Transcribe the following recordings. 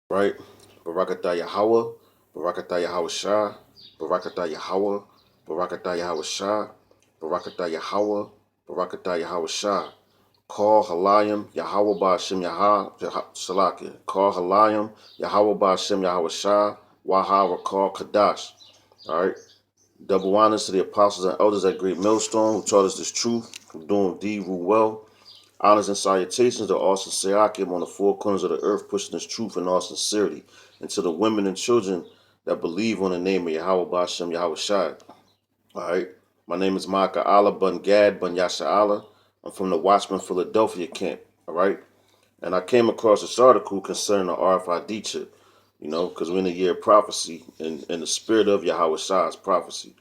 right? Barakatah Yahweh, Barakatah Yahweh Shah, Barakatah Yahweh, Barakatah Yahweh Shah, Barakatah Yahweh, Barakatah Yahweh Shah. Call Halayim, Yahweh Ba'ashem Yahah, Salakia. Call Halayim, Yahweh Ba'ashem Yahweh Shah, Waha Rakal Kadash. All right. Double honors to the apostles and elders at Great Millstone who taught us this truth, who doing deed rule well. Honors and salutations to all Sayakim on the four corners of the earth, pushing this truth in all sincerity. And to the women and children that believe on the name of Yahweh Ba'ashem Yahweh Shai. All right. My name is Maka Allah Bun Gad Bun Yasha Allah. I'm from the Watchman Philadelphia camp. All right. And I came across this article concerning the RFID chip, because we're in the year of prophecy and in the spirit of Yahweh Shai's prophecy.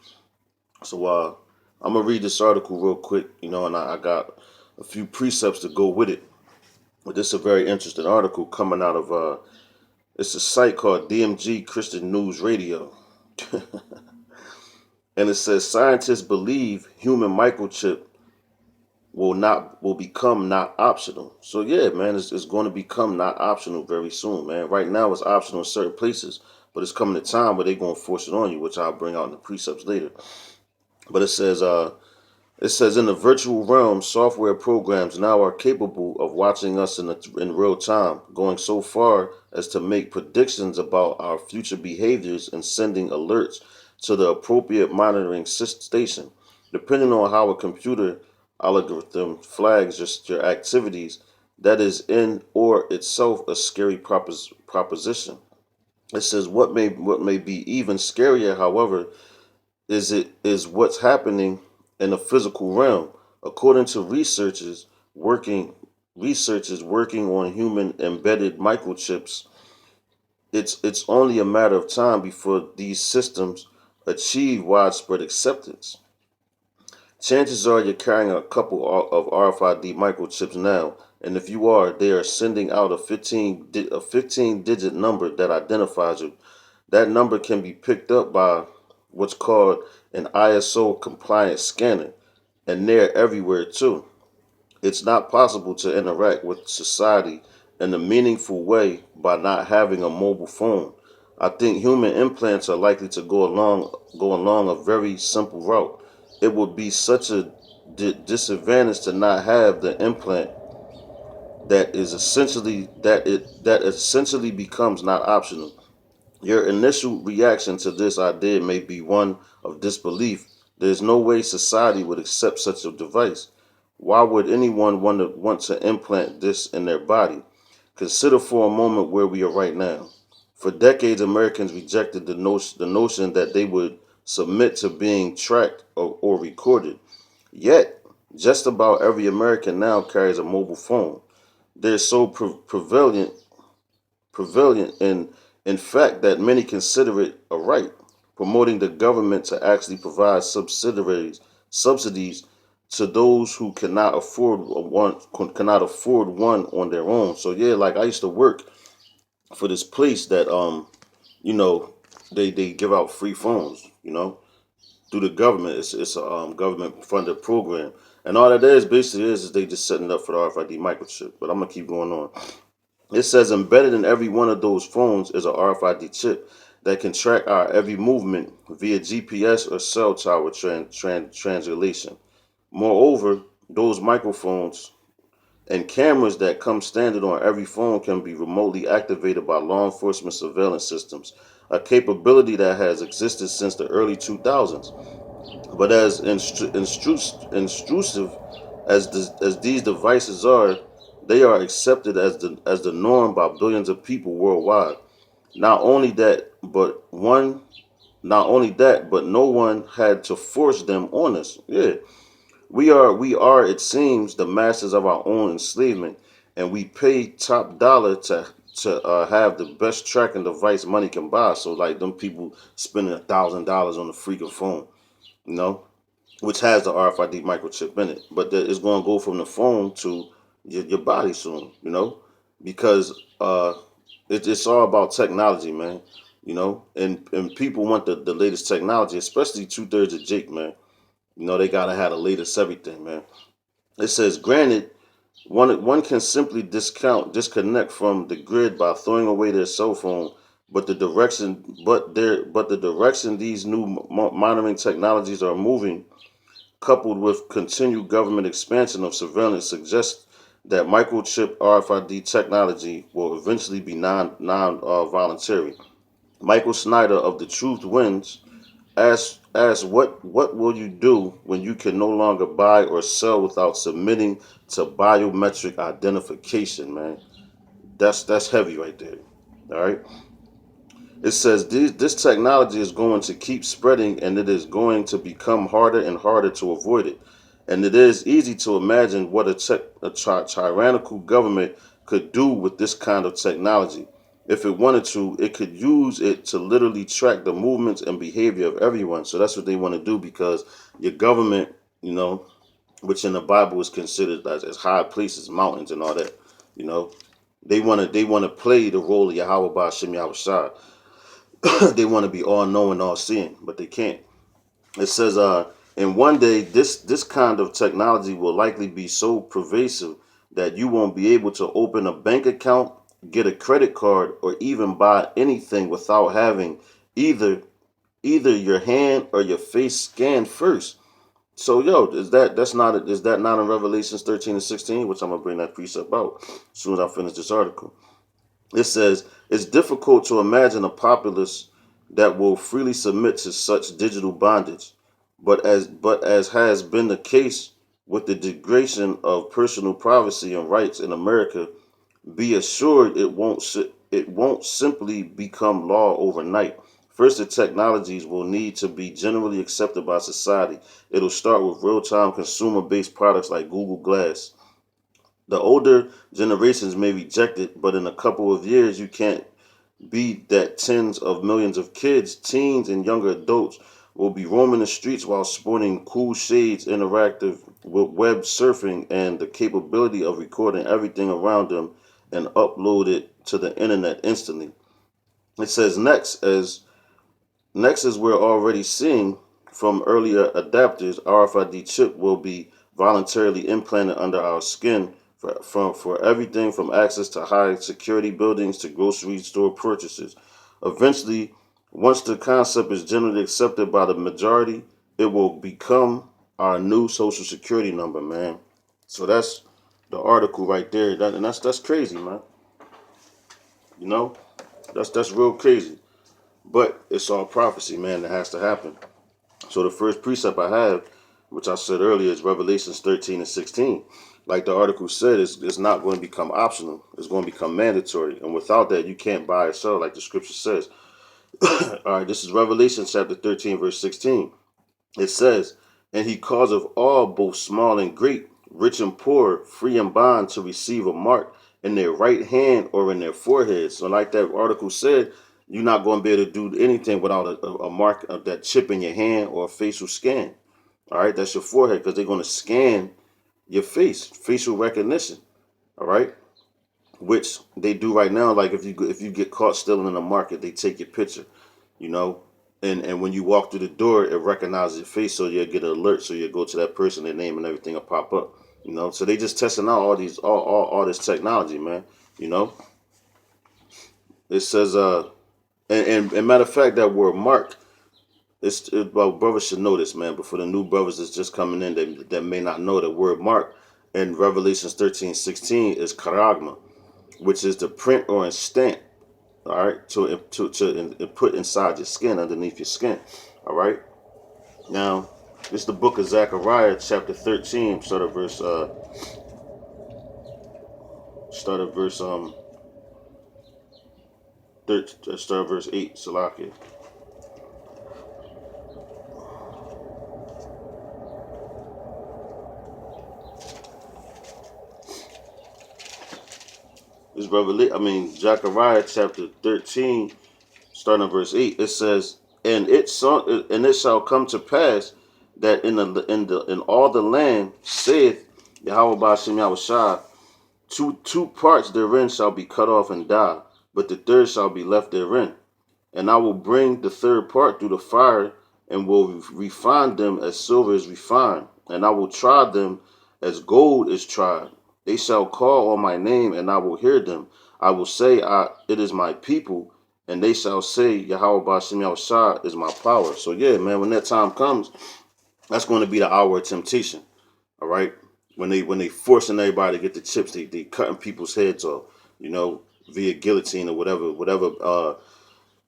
So I'm going to read this article real quick, and I got a few precepts to go with it. But this is a very interesting article coming out of, it's a site called DMG Christian News Radio. And it says scientists believe human microchip will become not optional. So yeah, man, it's going to become not optional very soon, man. Right now it's optional in certain places, but it's coming a time where they're going to force it on you, which I'll bring out in the precepts later. But it says in the virtual realm, software programs now are capable of watching us in real time, going so far as to make predictions about our future behaviors and sending alerts to the appropriate monitoring station. Depending on how a computer algorithm flags your activities, that is in or itself a scary proposition. It says what may be even scarier, however, is what's happening in the physical realm. According to researchers working on human embedded microchips, it's only a matter of time before these systems achieve widespread acceptance. Chances are you're carrying a couple of RFID microchips now, and if you are, they are sending out a 15 digit number that identifies you. That number can be picked up by what's called an ISO compliant scanner, and they're everywhere too. It's not possible to interact with society in a meaningful way by not having a mobile phone. I think human implants are likely to go along a very simple route. It would be such a disadvantage to not have the implant that essentially becomes not optional. Your initial reaction to this idea may be one of disbelief. There is no way society would accept such a device. Why would anyone want to implant this in their body? Consider for a moment where we are right now. For decades, Americans rejected the notion that they would submit to being tracked or recorded. Yet, just about every American now carries a mobile phone. They're so prevalent in fact that many consider it a right, promoting the government to actually provide subsidies to those who cannot afford one on their own. So yeah, like I used to work for this place that you know they give out free phones, through the government. It's a government funded program. And all that is basically is they just setting it up for the RFID microchip. But I'm gonna keep going on. It says embedded in every one of those phones is a RFID chip that can track our every movement via GPS or cell tower translation. Moreover, those microphones and cameras that come standard on every phone can be remotely activated by law enforcement surveillance systems, a capability that has existed since the early 2000s. But as intrusive as these devices are, they are accepted as the norm by billions of people worldwide. Not only that, but no one had to force them on us. Yeah, we are, it seems, the masters of our own enslavement, and we pay top dollar to have the best tracking device money can buy. So like them people spending $1,000 on a freaking phone, you know which has the RFID microchip in it. But it's going to go from the phone to your body soon, because it's all about technology, man. And people want the latest technology, especially two-thirds of Jake, man. They got to have the latest everything, man. It says, granted, One can simply disconnect from the grid by throwing away their cell phone, but the direction these new monitoring technologies are moving, coupled with continued government expansion of surveillance, suggests that microchip RFID technology will eventually be non voluntary. Michael Snyder of The Truth Wins asks what will you do when you can no longer buy or sell without submitting to biometric identification, man. That's heavy right there. All right. It says this technology is going to keep spreading and it is going to become harder and harder to avoid it. And it is easy to imagine what a tyrannical government could do with this kind of technology. If it wanted to, it could use it to literally track the movements and behavior of everyone. So that's what they want to do because your government, you know, which in the Bible is considered as high places, mountains, and all that, you know, they want to play the role of Yahweh Ba'Shem Yahweh Shai. They want to be all knowing, all seeing, but they can't. It says, and one day this kind of technology will likely be so pervasive that you won't be able to open a bank account, get a credit card, or even buy anything without having either your hand or your face scanned first. So yo, is that not in Revelations 13 and 16, which I'm gonna bring that precept out as soon as I finish this article. It says it's difficult to imagine a populace that will freely submit to such digital bondage, but as has been the case with the degradation of personal privacy and rights in America, be assured it won't simply become law overnight. First, the technologies will need to be generally accepted by society. It'll start with real-time consumer-based products like Google Glass. The older generations may reject it, but in a couple of years, you can't be that tens of millions of kids, teens, and younger adults will be roaming the streets while sporting cool shades interactive with web surfing and the capability of recording everything around them and upload it to the internet instantly. It says next, as we're already seeing from earlier adapters, RFID chip will be voluntarily implanted under our skin for everything from access to high security buildings to grocery store purchases. Eventually, once the concept is generally accepted by the majority, it will become our new social security number, man. So that's the article right there. And that's crazy, man. You know, that's real crazy. But it's all prophecy, man. That has to happen. So the first precept I have, which I said earlier, is Revelations 13 and 16. Like the article said, it's not going to become optional. It's going to become mandatory. And without that, you can't buy or sell, like the scripture says. All right, this is Revelation chapter 13, verse 16. It says, and he causeth all, both small and great, rich and poor, free and bond, to receive a mark in their right hand or in their forehead. So like that article said, you're not going to be able to do anything without a mark of that chip in your hand or a facial scan. All right, that's your forehead because they're going to scan your face, facial recognition. All right, which they do right now. Like if you get caught stealing in the market, they take your picture, you know, and when you walk through the door, it recognizes your face, so you'll get an alert, so you go to that person, their name and everything will pop up, you know. So they just testing out all this technology, man. You know, it says and matter of fact, that word mark. Well, brothers should know this, man. But for the new brothers that's just coming in that may not know, the word mark in Revelations 13:16 is karagma, which is the print or stamp. All right, to put inside your skin, underneath your skin. All right. Now, this is the book of Zechariah, chapter 13, start of verse 8, Salakia. Zechariah chapter 13, starting at verse 8. It says, and it shall come to pass that in all the land, saith Yahweh Ba'Shem Yahweh Shai, two parts therein shall be cut off and die, but the third shall be left therein. And I will bring the third part through the fire, and will refine them as silver is refined, and I will try them as gold is tried. They shall call on my name, and I will hear them. I will say, it is my people, and they shall say, Yahweh Bashem Yahushua is my power. So yeah, man, when that time comes, that's going to be the hour of temptation. All right, when they forcing everybody to get the chips, they cutting people's heads off, you know, via guillotine or whatever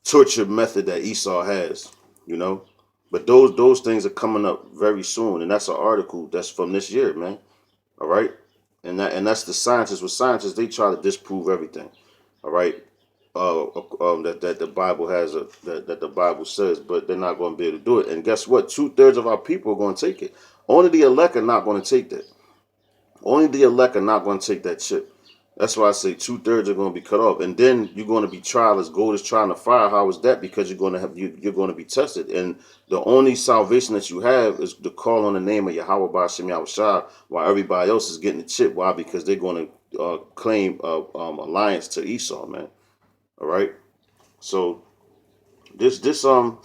torture method that Esau has, you know. But those things are coming up very soon, and that's an article that's from this year, man. All right, and that's the scientists. With scientists, they try to disprove everything. All right, that the Bible has that the Bible says, but they're not going to be able to do it. And guess what? 2/3 of our people are going to take it. Only the elect are not going to take that. Only the elect are not going to take that chip. That's why I say 2/3 are going to be cut off, and then you're going to be tried as gold is trying to fire. How is that? Because you're going to be tested, and the only salvation that you have is to call on the name of Yahweh Ba'Shem Yahushua, while everybody else is getting the chip. Why? Because they're going to claim alliance to Esau, man. All right. So this thing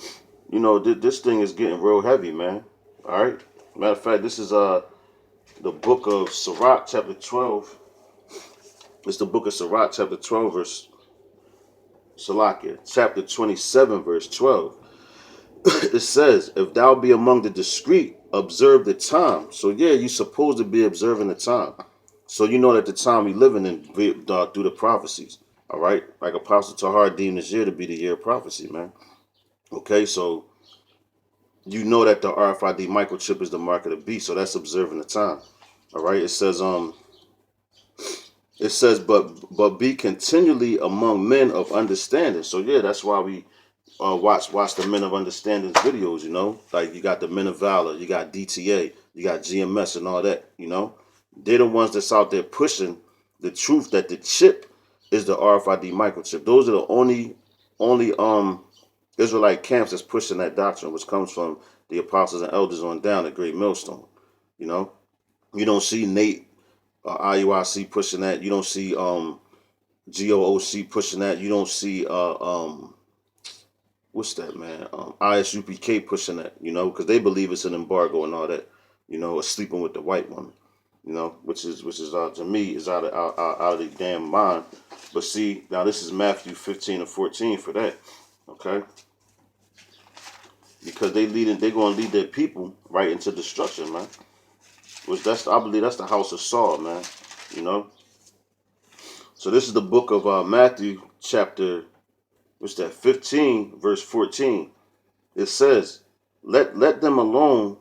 is getting real heavy, man. All right. Matter of fact, this is the book of Sirach, chapter 12. It's the book of Sirach, chapter 12, verse Salakia, chapter 27, verse 12. It says, if thou be among the discreet, observe the time. So yeah, you're supposed to be observing the time. So you know that the time we living in through the prophecies. All right? Like Apostle Tahar deemed this year to be the year of prophecy, man. Okay, so you know that the RFID microchip is the mark of the beast, so that's observing the time. All right, it says, but be continually among men of understanding. So yeah, that's why we watch the men of understanding videos. You know, like you got the men of valor, you got DTA, you got GMS, and all that. You know, they're the ones that's out there pushing the truth that the chip is the RFID microchip. Those are the only Israelite camps that's pushing that doctrine, which comes from the apostles and elders on down at Great Millstone. You know, you don't see Nate IUIC pushing that. You don't see GOOC pushing that. You don't see what's that, man? ISUPK pushing that. You know, because they believe it's an embargo and all that. You know, or sleeping with the white woman. You know, which is to me is out of the damn mind. But see, now this is Matthew 15 and 14 for that. Okay, because they're going to lead their people right into destruction, man. Which I believe that's the house of Saul, man. You know. So this is the book of Matthew, chapter, 15, verse 14. It says, let them alone,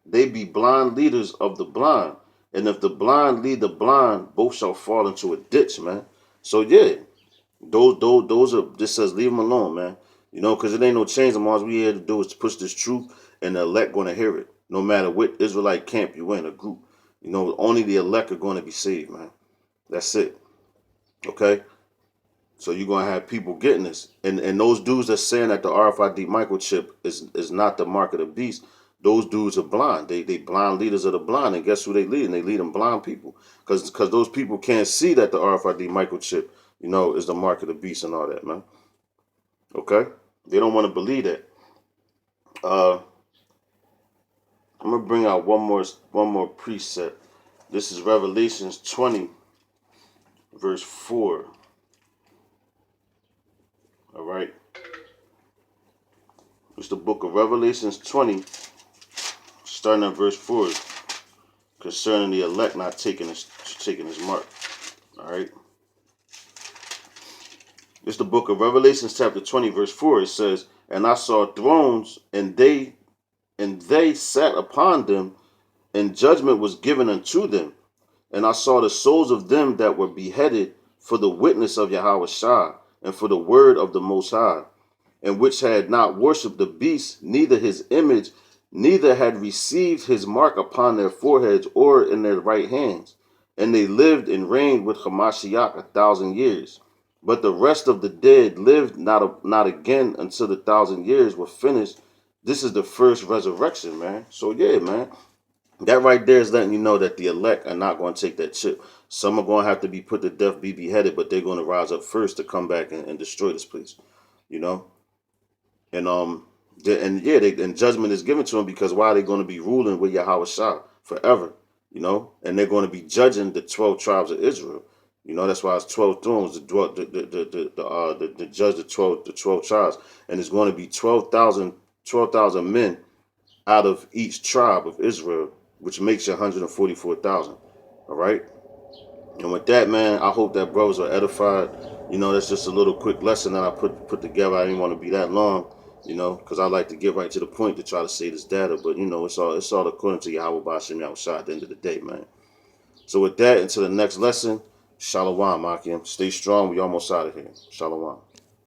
they be blind leaders of the blind. And if the blind lead the blind, both shall fall into a ditch, man. So yeah, those are, this says leave them alone, man. You know, because it ain't no change. All we here to do is to push this truth, and the elect going to hear it. No matter what Israelite camp you in, a group. You know, only the elect are going to be saved, man. That's it. Okay? So you're gonna have people getting this, and those dudes that's saying that the RFID microchip is not the mark of the beast. Those dudes are blind. They blind leaders of the blind, and guess who they lead? And they lead them blind people, because those people can't see that the RFID microchip, you know, is the mark of the beast and all that, man. Okay, they don't want to believe that. I'm gonna bring out one more precept. This is Revelations 20, verse 4. All right, it's the book of Revelations 20. Starting at verse 4, concerning the elect not taking his mark. All right. It's the book of Revelation, chapter 20, verse 4. It says, and I saw thrones, and they sat upon them, and judgment was given unto them. And I saw the souls of them that were beheaded for the witness of Yahweh Shah, and for the word of the Most High, and which had not worshipped the beast, neither his image, neither had received his mark upon their foreheads or in their right hands. And they lived and reigned with Hamashiach 1,000 years. But the rest of the dead lived not again until the 1,000 years were finished. This is the first resurrection, man. So yeah, man. That right there is letting you know that the elect are not going to take that chip. Some are going to have to be put to death, be beheaded, but they're going to rise up first to come back and destroy this place. You know? And and judgment is given to them, because why are they going to be ruling with Yahweh Shah forever? and they're going to be judging the 12 tribes of Israel. That's why it's 12 thrones to judge the 12 tribes, and it's going to be 12,000 men out of each tribe of Israel, which makes you 144,000. All right. And with that, man, I hope that brothers are edified. That's just a little quick lesson that I put together. I didn't want to be that long, because I like to get right to the point to try to say this data. But it's all according to Yahweh Bashim Yahushua at the end of the day, man. So with that, until the next lesson, Shalom, Akim. Stay strong. We almost out of here. Shalom.